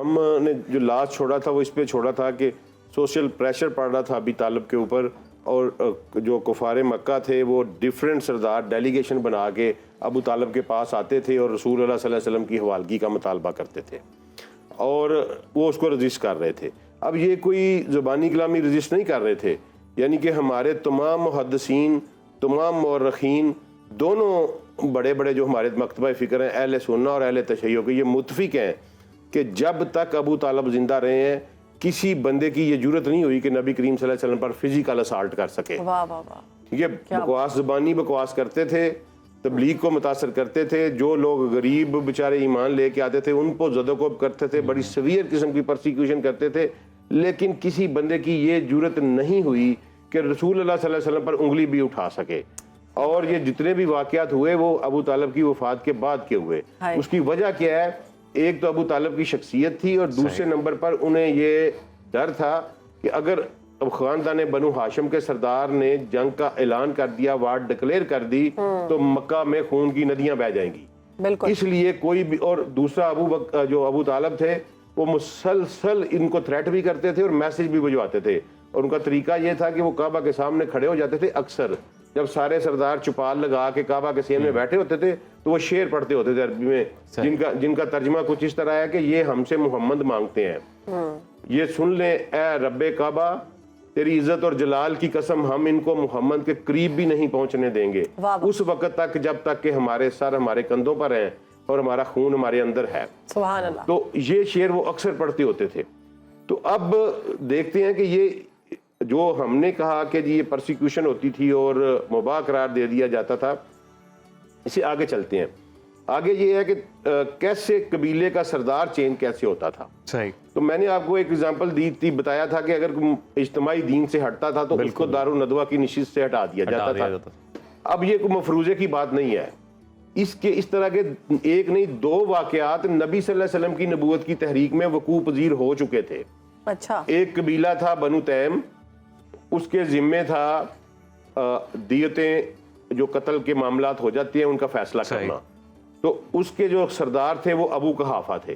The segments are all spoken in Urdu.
ہم نے جو لاسٹ چھوڑا تھا وہ اس پہ چھوڑا تھا کہ سوشل پریشر پڑ رہا تھا ابی طالب کے اوپر، اور جو کفار مکہ تھے وہ ڈیفرنٹ سردار ڈیلیگیشن بنا کے ابو طالب کے پاس آتے تھے اور رسول اللہ صلی اللہ علیہ وسلم کی حوالگی کا مطالبہ کرتے تھے، اور وہ اس کو رجسٹ کر رہے تھے۔ اب یہ کوئی زبانی کلامی رجسٹ نہیں کر رہے تھے، یعنی کہ ہمارے تمام محدثین، تمام مورخین، دونوں بڑے بڑے جو ہمارے مکتبہ فکر ہیں اہل سنہ اور اہل تشیع کے، یہ متفق ہیں کہ جب تک ابو طالب زندہ رہے ہیں کسی بندے کی یہ جرت نہیں ہوئی کہ نبی کریم صلی اللہ علیہ وسلم پر فزیکل اسالٹ کر سکے۔ واہ واہ واہ، ٹھیک ہے، بکواس زبانی بکواس کرتے تھے، تبلیغ کو متاثر کرتے تھے، جو لوگ غریب بیچارے ایمان لے کے آتے تھے ان کو زد و کوب کرتے تھے، بڑی سیویئر قسم کی پرسیکیوشن کرتے تھے، لیکن کسی بندے کی یہ جرت نہیں ہوئی کہ رسول اللہ صلی اللہ علیہ وسلم پر انگلی بھی اٹھا سکے۔ اور یہ جتنے بھی واقعات ہوئے وہ ابو طالب کی وفات کے بعد کے ہوئے۔ اس کی وجہ کیا ہے؟ ایک تو ابو طالب کی شخصیت تھی، اور دوسرے نمبر پر انہیں یہ ڈر تھا کہ اگر خاندان بنو ہاشم کے سردار نے جنگ کا اعلان کر دیا، وار ڈکلیئر کر دی، تو مکہ میں خون کی ندیاں بہہ جائیں گی۔ اس لیے کوئی بھی، اور دوسرا جو ابو طالب تھے وہ مسلسل ان کو تھریٹ بھی کرتے تھے اور میسج بھی بھجواتے تھے، اور ان کا طریقہ یہ تھا کہ وہ کعبہ کے سامنے کھڑے ہو جاتے تھے اکثر، جب سارے سردار چپال لگا کے کعبہ کے سین میں بیٹھے ہوتے تھے تو وہ شعر پڑھتے ہوتے تھے عربی میں، جن کا ترجمہ کچھ اس طرح ہے کہ یہ ہم سے محمد مانگتے ہیں، یہ سن لیں اے رب کعبہ، تیری عزت اور جلال کی قسم، ہم ان کو محمد کے قریب بھی نہیں پہنچنے دیں گے اس وقت تک جب تک کہ ہمارے سر ہمارے کندھوں پر ہیں اور ہمارا خون ہمارے اندر ہے۔ سبحان اللہ۔ تو یہ شعر وہ اکثر پڑھتے ہوتے تھے۔ تو اب دیکھتے ہیں کہ یہ جو ہم نے کہا کہ جی یہ پرسیکیوشن ہوتی تھی اور مباح قرار دے دیا جاتا تھا، اسے آگے چلتے ہیں۔ آگے یہ ہے کہ کیسے قبیلے کا سردار چینج کیسے ہوتا تھا۔ صحیح۔ تو میں نے آپ کو ایک اگزامپل دی تھی، بتایا تھا کہ اگر اجتماعی دین سے ہٹتا تھا تو اس کو دارالندوہ کی نشست سے ہٹا دیا جاتا تھا۔ اب یہ کوئی مفروضے کی بات نہیں ہے، اس طرح کے ایک نہیں دو واقعات نبی صلی اللہ علیہ وسلم کی نبوت کی تحریک میں وقوع پذیر ہو چکے تھے۔ اچھا۔ ایک قبیلہ تھا بنو تیم، اس کے ذمے تھا دیتیں، جو قتل کے معاملات ہو جاتے ہیں ان کا فیصلہ کرنا۔ تو اس کے جو سردار تھے وہ ابو قحافہ تھے۔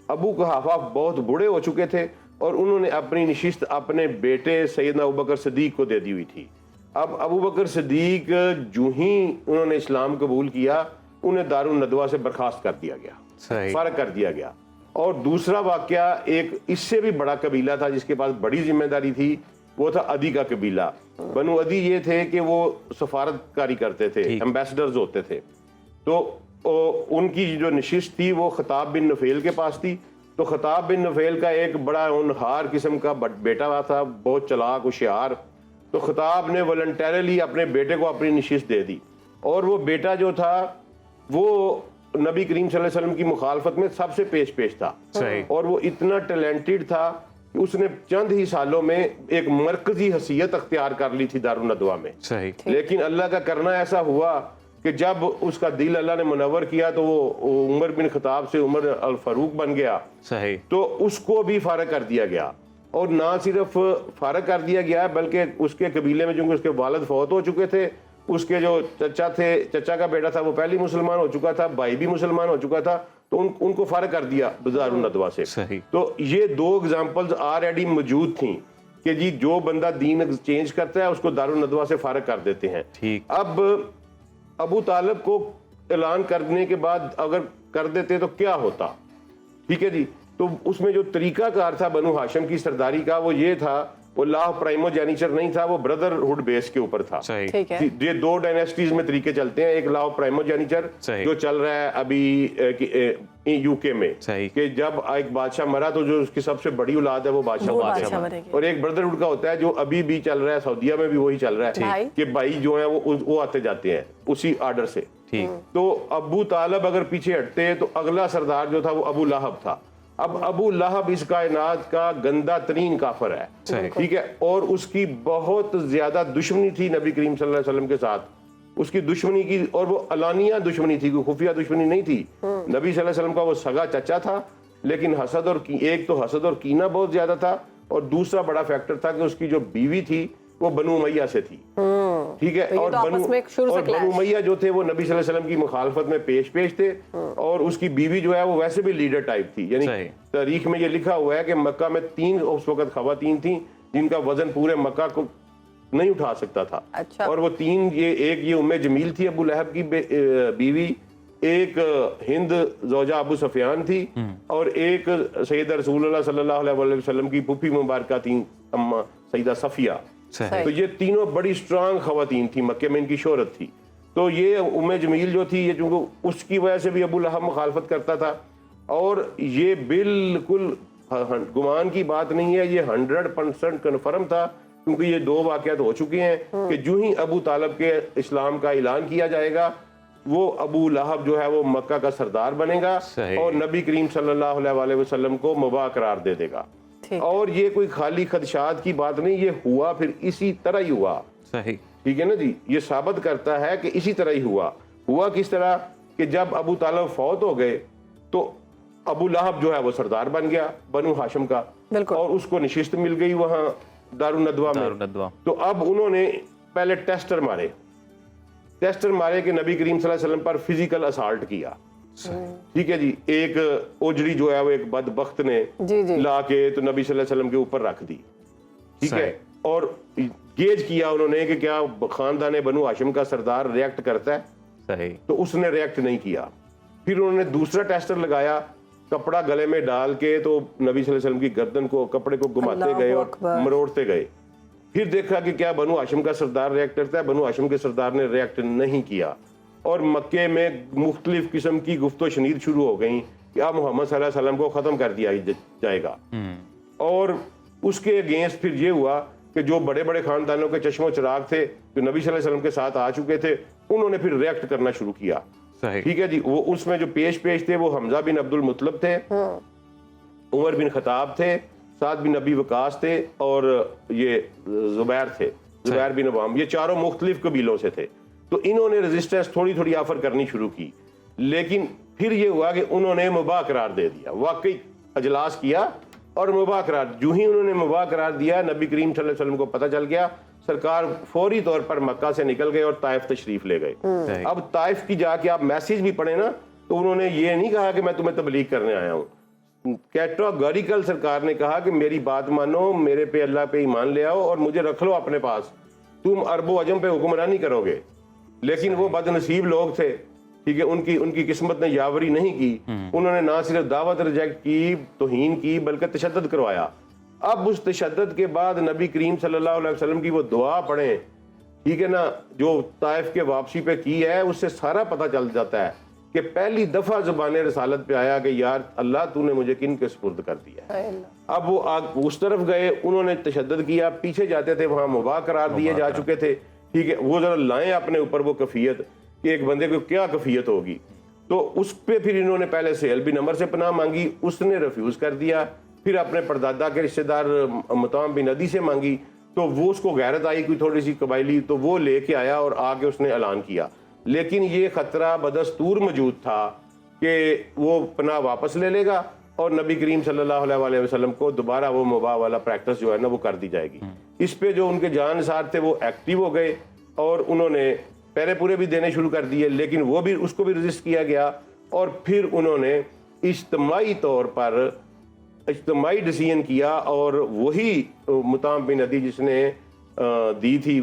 ابو قحافہ بہت بوڑھے ہو چکے تھے اور انہوں نے اپنی نشست اپنے بیٹے سیدنا ابوبکر صدیق کو دے دی ہوئی تھی۔ اب ابوبکر صدیق جو ہی انہوں نے اسلام قبول کیا، انہیں دارالندوہ سے برخاست کر دیا گیا، فارغ کر دیا گیا۔ اور دوسرا واقعہ ایک اس سے بھی بڑا قبیلہ تھا جس کے پاس بڑی ذمہ داری تھی، وہ تھا عدی کا قبیلہ۔ بنو عدی یہ تھے کہ وہ سفارت کاری کرتے تھے، ایمبیسڈرز ہوتے تھے۔ تو ان کی جو نشست تھی وہ خطاب بن نفیل کے پاس تھی۔ تو خطاب بن نفیل کا ایک بڑا ہونہار قسم کا بیٹا تھا، بہت چلاک ہوشیار۔ تو خطاب نے والنٹیرلی اپنے بیٹے کو اپنی نشست دے دی، اور وہ بیٹا جو تھا وہ نبی کریم صلی اللہ علیہ وسلم کی مخالفت میں سب سے پیش تھا، اور وہ اتنا ٹیلنٹڈ تھا کہ اس نے چند ہی سالوں میں ایک مرکزی حیثیت اختیار کر لی تھی دارالندوہ میں۔ لیکن اللہ کا کرنا ایسا ہوا کہ جب اس کا دل اللہ نے منور کیا تو وہ عمر بن خطاب سے عمر الفاروق بن گیا، تو اس کو بھی فارغ کر دیا گیا۔ اور نہ صرف فارغ کر دیا گیا بلکہ اس کے قبیلے میں چونکہ اس کے والد فوت ہو چکے تھے، اس کے جو چچا کا بیٹا تھا وہ پہلی مسلمان ہو چکا تھا، بھائی بھی مسلمان ہو چکا تھا، تو ان کو فارغ کر دیا دارالندوہ سے۔ تو یہ دو اگزامپلز آلریڈی موجود تھیں کہ جی جو بندہ دین چینج کرتا ہے اس کو دارالندوہ سے فارغ کر دیتے ہیں۔ اب ابو طالب کو اعلان کرنے کے بعد اگر کر دیتے تو کیا ہوتا؟ ٹھیک ہے جی، تو اس میں جو طریقہ کار تھا بنو ہاشم کی سرداری کا وہ یہ تھا، وہ لا پرائمو جینیچر نہیں تھا، وہ بردرہڈ بیس کے اوپر تھا۔ یہ دو ڈائنیسٹیز میں طریقے چلتے ہیں، ایک لا پرائمو جینیچر جو چل رہا ہے ابھی یو کے میں، کہ جب ایک بادشاہ مرا تو جو اس کی سب سے بڑی اولاد ہے وہ بادشاہ بنے، اور ایک بردرہڈ کا ہوتا ہے جو ابھی بھی چل رہا ہے، سعودیہ میں بھی وہی چل رہا ہے کہ بھائی جو ہیں وہ آتے جاتے ہیں اسی آرڈر سے۔ تو ابو طالب اگر پیچھے ہٹتے تو اگلا سردار جو تھا وہ ابو لہب تھا۔ اب ابو لہب اس کائنات کا گندہ ترین کافر ہے، ٹھیک ہے، اور اس کی بہت زیادہ دشمنی تھی نبی کریم صلی اللہ علیہ وسلم کے ساتھ۔ اس کی دشمنی کی، اور وہ علانیہ دشمنی تھی، کوئی خفیہ دشمنی نہیں تھی۔ نبی صلی اللہ علیہ وسلم کا وہ سگا چچا تھا، لیکن ایک تو حسد اور کینہ بہت زیادہ تھا، اور دوسرا بڑا فیکٹر تھا کہ اس کی جو بیوی تھی وہ بنو امیہ سے تھی، ٹھیک ہے، اور بنو امیہ جو تھے وہ نبی صلی اللہ علیہ وسلم کی مخالفت میں پیش تھے، اور اس کی بیوی جو ہے وہ ویسے بھی لیڈر ٹائپ تھی، یعنی تاریخ میں یہ لکھا ہوا ہے کہ مکہ میں 3 اس وقت خواتین تھیں جن کا وزن پورے مکہ کو نہیں اٹھا سکتا تھا. اچھا. اور وہ 3 ایک یہ ام جمیل تھی ابو لہب کی بیوی, ایک ہند زوجہ ابو سفیان تھی, اور ایک سید رسول اللہ صلی اللہ علیہ وسلم کی پھوپھی مبارکہ تھی اما سیدہ صفیہ. تو یہ تینوں بڑی سٹرانگ خواتین تھی, مکے میں ان کی شہرت تھی. تو یہ ام جمیل جو تھی, یہ چونکہ اس کی وجہ سے بھی ابو لہب مخالفت کرتا تھا, اور یہ بالکل گمان کی بات نہیں ہے, یہ 100% کنفرم تھا, کیونکہ یہ 2 واقعات ہو چکے ہیں کہ جو ہی ابو طالب کے اسلام کا اعلان کیا جائے گا وہ ابو لہب جو ہے وہ مکہ کا سردار بنے گا اور نبی کریم صلی اللہ علیہ وسلم کو مباح قرار دے دے گا. اور یہ کوئی خالی خدشات کی بات نہیں, یہ ہوا پھر اسی طرح ہی ہوا. ٹھیک ہے نا جی, یہ ثابت کرتا ہے کہ اسی طرح ہی ہوا کس طرح کہ جب ابو طالب فوت ہو گئے تو ابو لہب جو ہے وہ سردار بن گیا بنو ہاشم کا, اور اس کو نشست مل گئی وہاں دارالندوہ میں. تو اب انہوں نے پہلے ٹیسٹر مارے کہ نبی کریم صلی اللہ علیہ وسلم پر فزیکل اسالٹ کیا. ٹھیک ہے جی, ایک اوجڑی جو ہے وہ ایک بدبخت نے لا کے تو نبی صلی اللہ علیہ وسلم کے اوپر رکھ دی. ٹھیک ہے, اور گیج کیا انہوں نے کہ کیا خاندان بنو ہاشم کا سردار ریئیکٹ کرتا ہے, تو اس نے ریئیکٹ نہیں کیا. پھر انہوں نے دوسرا ٹیسٹر لگایا, کپڑا گلے میں ڈال کے تو نبی صلی اللہ علیہ وسلم کی گردن کو کپڑے کو گھماتے گئے اور مروڑتے گئے. پھر دیکھا کہ کیا بنو ہاشم کا سردار ریئیکٹ کرتا ہے, بنو ہاشم کے سردار نے ریئیکٹ نہیں کیا, اور مکے میں مختلف قسم کی گفت و شنید شروع ہو گئیں کہ اب محمد صلی اللہ علیہ وسلم کو ختم کر دیا جائے گا. اور اس کے اگینسٹ پھر یہ ہوا کہ جو بڑے بڑے خاندانوں کے چشم و چراغ تھے جو نبی صلی اللہ علیہ وسلم کے ساتھ آ چکے تھے, انہوں نے پھر ریئیکٹ کرنا شروع کیا. ٹھیک ہے جی, وہ اس میں جو پیش تھے وہ حمزہ بن عبد المطلب تھے, عمر بن خطاب تھے, سعد بن ابی وقاص تھے, اور یہ زبیر تھے, زبیر بن عوام. یہ چاروں مختلف قبیلوں سے تھے. تو انہوں نے ریزسٹنس تھوڑی آفر کرنی شروع کی, لیکن پھر یہ ہوا کہ انہوں نے مباح قرار دے دیا. واقعی اجلاس کیا اور مباح قرار, جو ہی انہوں نے مباح قرار دیا نبی کریم صلی اللہ علیہ وسلم کو پتہ چل گیا, سرکار فوری طور پر مکہ سے نکل گئے اور طائف تشریف لے گئے. اب طائف کی جا کے آپ میسیج بھی پڑھیں نا, تو انہوں نے یہ نہیں کہا کہ میں تمہیں تبلیغ کرنے آیا ہوں. کیٹاگوریکل سرکار نے کہا کہ میری بات مانو, میرے پہ اللہ پہ ایمان لے آؤ اور مجھے رکھ لو اپنے پاس, تم عرب و عجم پہ حکمرانی کرو گے. لیکن وہ بد نصیب لوگ تھے, ٹھیک ہے, ان کی قسمت نے یاوری نہیں کی. انہوں نے نہ صرف دعوت ریجیکٹ کی, توہین کی, بلکہ تشدد کروایا. اب اس تشدد کے بعد نبی کریم صلی اللہ علیہ وسلم کی وہ دعا پڑھیں, ٹھیک ہے نا, جو طائف کے واپسی پہ کی ہے, اس سے سارا پتہ چل جاتا ہے کہ پہلی دفعہ زبان رسالت پہ آیا کہ یار اللہ تو نے مجھے کن کے سپرد کر دیا ہے. اب وہ اس طرف گئے, انہوں نے تشدد کیا, پیچھے جاتے تھے وہاں مباح قرار دیے جا چکے تھے. ٹھیک ہے, وہ ذرا لائیں اپنے اوپر وہ کفیت کہ ایک بندے کو کیا کفیت ہوگی. تو اس پہ پھر انہوں نے پہلے سہیل بن عمر سے پناہ مانگی, اس نے ریفیوز کر دیا. پھر اپنے پردادا کے رشتہ دار مطعم بن عدی سے مانگی, تو وہ اس کو غیرت آئی کوئی تھوڑی سی قبائلی, تو وہ لے کے آیا اور آ کے اس نے اعلان کیا. لیکن یہ خطرہ بدستور موجود تھا کہ وہ پناہ واپس لے لے گا اور نبی کریم صلی اللہ علیہ وسلم کو دوبارہ وہ مباح والا پریکٹس جو ہے نا وہ کر دی جائے گی. اس پہ جو ان کے جان نثار تھے وہ ایکٹیو ہو گئے اور انہوں نے پیرے پورے بھی دینے شروع کر دیے, لیکن وہ بھی اس کو بھی رجسٹ کیا گیا. اور پھر انہوں نے اجتماعی طور پر اجتماعی ڈیسیژن کیا, اور وہی مطعم بن عدی جس نے دی تھی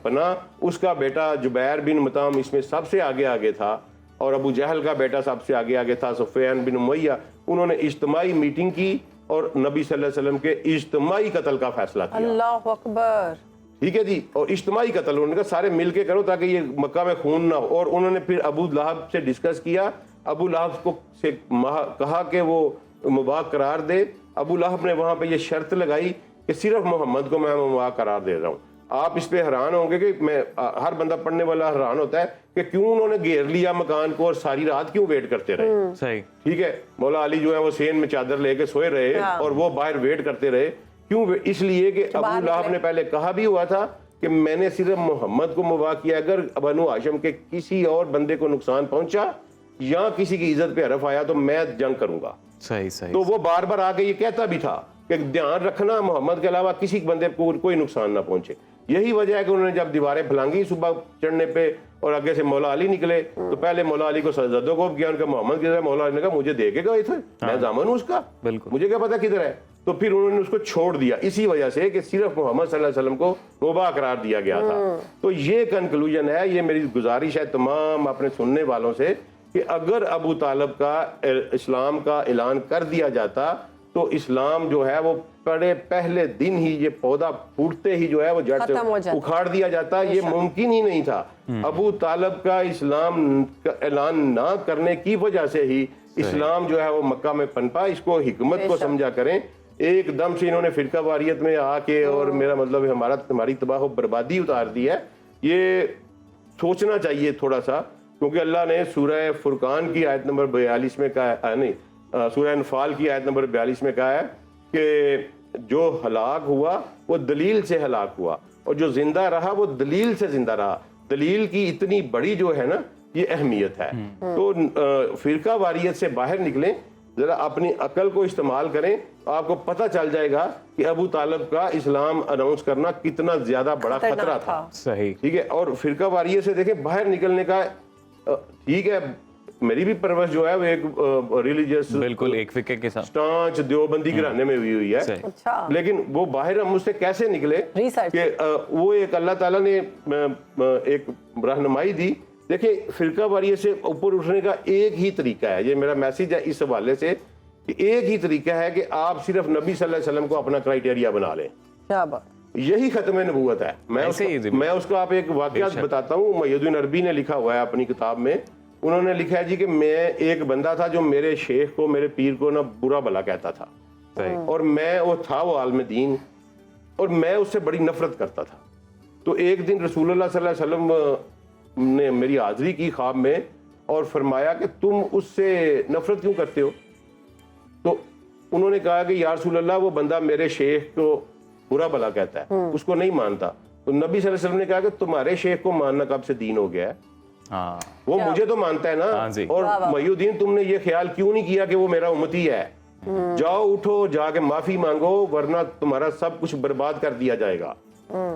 پناہ, اس کا بیٹا جبیر بن مطعم اس میں سب سے آگے تھا, اور ابو جہل کا بیٹا سب سے آگے تھا سفیان بن امیہ. انہوں نے اجتماعی میٹنگ کی اور نبی صلی اللہ علیہ وسلم کے اجتماعی قتل کا فیصلہ کیا. اللہ اکبر. ٹھیک ہے جی, اور اجتماعی قتل انہوں نے کہا سارے مل کے کرو تاکہ یہ مکہ میں خون نہ ہو. اور انہوں نے پھر ابو لہب سے ڈسکس کیا, ابو لہب کو سے کہا کہ وہ مباح قرار دے. ابو لہب نے وہاں پہ یہ شرط لگائی کہ صرف محمد کو میں مباح قرار دے رہا ہوں. آپ اس پہ حیران ہوں گے کہ میں ہر بندہ پڑھنے والا حیران ہوتا ہے کہ کیوں انہوں نے گھیر لیا مکان کو اور ساری رات کیوں ویٹ کرتے رہے. صحیح, ٹھیک ہے, مولا علی جو ہے وہ سین میں چادر لے کے سوئے رہے اور وہ باہر ویٹ کرتے رہے. کیوں؟ اس لیے کہ ابو لہب نے پہلے کہا بھی ہوا تھا کہ میں نے صرف محمد کو مباح کیا, اگر بنو ہاشم کے کسی اور بندے کو نقصان پہنچا یا کسی کی عزت پہ حرف آیا تو میں جنگ کروں گا. صحیح. تو وہ بار بار آ کے یہ کہتا بھی تھا کہ دھیان رکھنا محمد کے علاوہ کسی بندے کو کوئی نقصان نہ پہنچے. یہی وجہ ہے کہ انہوں نے جب دیواریں پھلانگی صبح چڑھنے پہ اور آگے سے مولا علی نکلے تو پہلے مولا علی کو زدوکوب کیا ان کا محمد کدھر ہے, مولا علی نے کہا مجھے دے کے گئے تھے, میں ضامن ہوں اس کا, مجھے کیا پتا کدھر ہے. تو پھر انہوں نے اس کو چھوڑ دیا اسی وجہ سے کہ صرف محمد صلی اللہ علیہ وسلم کو مباح قرار دیا گیا تھا. تو یہ کنکلوژن ہے, یہ میری گزارش ہے تمام اپنے سننے والوں سے کہ اگر ابو طالب کا اسلام کا اعلان کر دیا جاتا تو اسلام جو ہے وہ بڑے پہلے دن ہی, یہ پودا پھوٹتے ہی جو ہے وہ جڑ سے اکھاڑ دیا جاتا. یہ ممکن ہی نہیں تھا. ابو طالب کا اسلام کا اعلان نہ کرنے کی وجہ سے ہی اسلام جو ہے وہ مکہ میں پنپا. اس کو حکمت کو سمجھا کریں. ایک دم سے انہوں نے فرقہ واریت میں آ کے اور میرا مطلب ہماری تباہ و بربادی اتار دی ہے. یہ سوچنا چاہیے تھوڑا سا, کیونکہ اللہ نے سورہ فرقان کی آیت نمبر 42 میں کہا ہے, نہیں سورہ انفال کی آیت نمبر 42 میں کہا ہے کہ جو ہلاک ہوا وہ دلیل سے ہلاک ہوا اور جو زندہ رہا وہ دلیل سے زندہ رہا. دلیل کی اتنی بڑی جو ہے نا یہ اہمیت ہے. تو فرقہ واریت سے باہر نکلیں, ذرا اپنی عقل کو استعمال کریں, آپ کو پتہ چل جائے گا کہ ابو طالب کا اسلام اناؤنس کرنا کتنا زیادہ بڑا خطرہ تھا. صحیح, ٹھیک ہے. اور فرقہ واریت سے دیکھیں باہر نکلنے کا, ٹھیک ہے میری بھی پرورش جو ہے وہ ایک ریلیجیس بالکل ایک فقہ کے ساتھ سٹانچ دیوبندی گھرانے میں ہوئی ہے, لیکن وہ باہر ہم اس سے کیسے نکلے کہ وہ ایک اللہ تعالیٰ نے ایک رہنمائی دی. دیکھیں فرقہ واریت سے اوپر اٹھنے کا ایک ہی طریقہ ہے, یہ میرا میسیج ہے اس حوالے سے کہ ایک ہی طریقہ ہے کہ آپ صرف نبی صلی اللہ علیہ وسلم کو اپنا کرائیٹیریا بنا لیں. کیا بات, یہی ختم نبوت ہے. میں اس کو آپ ایک واقعہ بتاتا ہوں. محی الدین عربی نے لکھا ہوا ہے اپنی کتاب میں, انہوں نے لکھا ہے جی کہ میں ایک بندہ تھا جو میرے شیخ کو میرے پیر کو نا برا بھلا کہتا تھا, اور میں وہ تھا وہ عالم دین اور میں اس سے بڑی نفرت کرتا تھا. تو ایک دن رسول اللہ صلی اللہ علیہ وسلم نے میری حاضری کی خواب میں اور فرمایا کہ تم اس سے نفرت کیوں کرتے ہو. تو انہوں نے کہا کہ یا رسول اللہ وہ بندہ میرے شیخ کو برا بھلا کہتا ہے, اس کو نہیں مانتا. تو نبی صلی اللہ علیہ وسلم نے کہا کہ تمہارے شیخ کو ماننا کب سے دین ہو گیا ہے, وہ مجھے تو مانتا ہے نا, اور محی الدین تم نے یہ خیال کیوں نہیں کیا کہ وہ میرا امتی ہے. جاؤ اٹھو جا کے معافی مانگو ورنہ تمہارا سب کچھ برباد کر دیا جائے گا.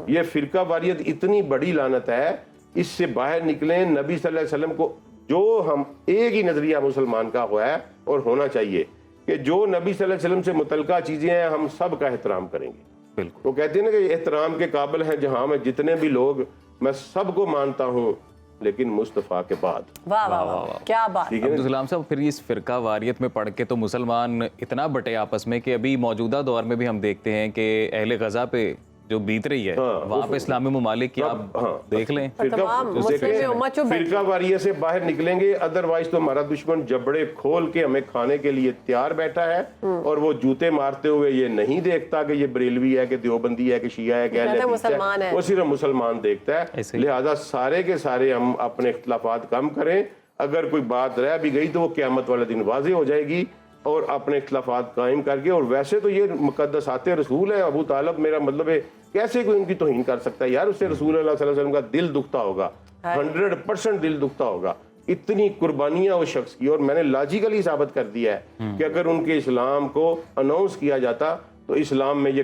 یہ فرقہ واریت اتنی بڑی لعنت ہے, اس سے باہر نکلیں. نبی صلی اللہ علیہ وسلم کو جو ہم ایک ہی نظریہ مسلمان کا ہوا ہے اور ہونا چاہیے کہ جو نبی صلی اللہ علیہ وسلم سے متعلقہ چیزیں ہیں ہم سب کا احترام کریں گے. بالکل, وہ کہتے ہیں نا کہ احترام کے قابل ہیں جہاں میں جتنے بھی لوگ, میں سب کو مانتا ہوں لیکن مصطفیٰ کے بعد. واہ واہ واہ کیا بات. عبدالسلام صاحب پھر اس فرقہ واریت میں پڑھ کے تو مسلمان اتنا بٹے آپس میں کہ ابھی موجودہ دور میں بھی ہم دیکھتے ہیں کہ اہل غزہ پہ جو بیت رہی ہے وہاں پہ اسلامی ممالک کی آپ دیکھ لیں. فرقہ واریت سے باہر نکلیں گے, ادروائز تو ہمارا دشمن جبڑے کھول کے ہمیں کھانے کے لیے تیار بیٹھا ہے اور وہ جوتے مارتے ہوئے یہ نہیں دیکھتا کہ یہ بریلوی ہے کہ دیوبندی ہے کہ شیعہ ہے کہ اہل حدیث ہے, وہ صرف مسلمان دیکھتا ہے. لہذا سارے کے سارے ہم اپنے اختلافات کم کریں. اگر کوئی بات رہ بھی گئی تو وہ قیامت والے دن واضح ہو جائے گی, اور اپنے اختلافات قائم کر کے. اور ویسے تو یہ مقدسات رسول ہے. ابو طالب میرا مطلب ہے کیسے کوئی ان کی توہین کر سکتا ہے یار, اس سے رسول اللہ صلی اللہ علیہ وسلم کا دل دکھتا ہوگا, 100% دل دکھتا ہوگا. اتنی قربانیاں اس شخص کی, اور میں نے لاجیکلی ثابت کر دیا ہے کہ اگر ان کے اسلام کو اناؤنس کیا جاتا تو اسلام میں یہ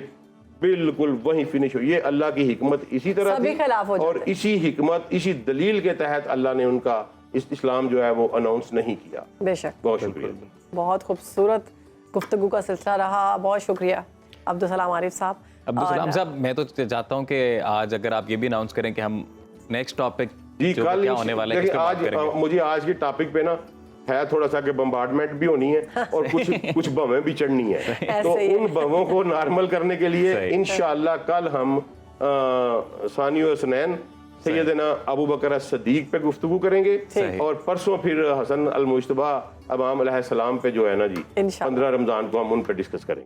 بالکل وہیں فنش ہو. یہ اللہ کی حکمت اسی طرح تھی, اور اسی حکمت اسی دلیل کے تحت اللہ نے ان کا اسلام جو ہے وہ اناؤنس نہیں کیا. بے شک. بہت شکریہ. بہت خوبصورت گفتگو کا سلسلہ رہا, بہت شکریہ عبدالسلام عارف صاحب. عبدالسلام صاحب میں تو چاہتا ہوں کہ آج اگر آپ یہ بھی اناؤنس کریں کہ ہم نیکسٹ ٹاپک کیا ہونے والا ہے, آج مجھے آج کے ٹاپک پہ نا ہے تھوڑا سا کہ بمبارڈمنٹ بھی ہونی ہے اور کچھ بمیں بھی چڑھنی ہے, تو ان بموں کو نارمل کرنے کے لیے انشاءاللہ کل ہم ثانی و حسنین سیدنا ابو بکر صدیق پہ گفتگو کریں گے, اور پرسوں پھر حسن المجتبیٰ امام علیہ السلام پہ جو ہے نا جی 15 رمضان کو ہم ان پہ ڈسکس کریں گے.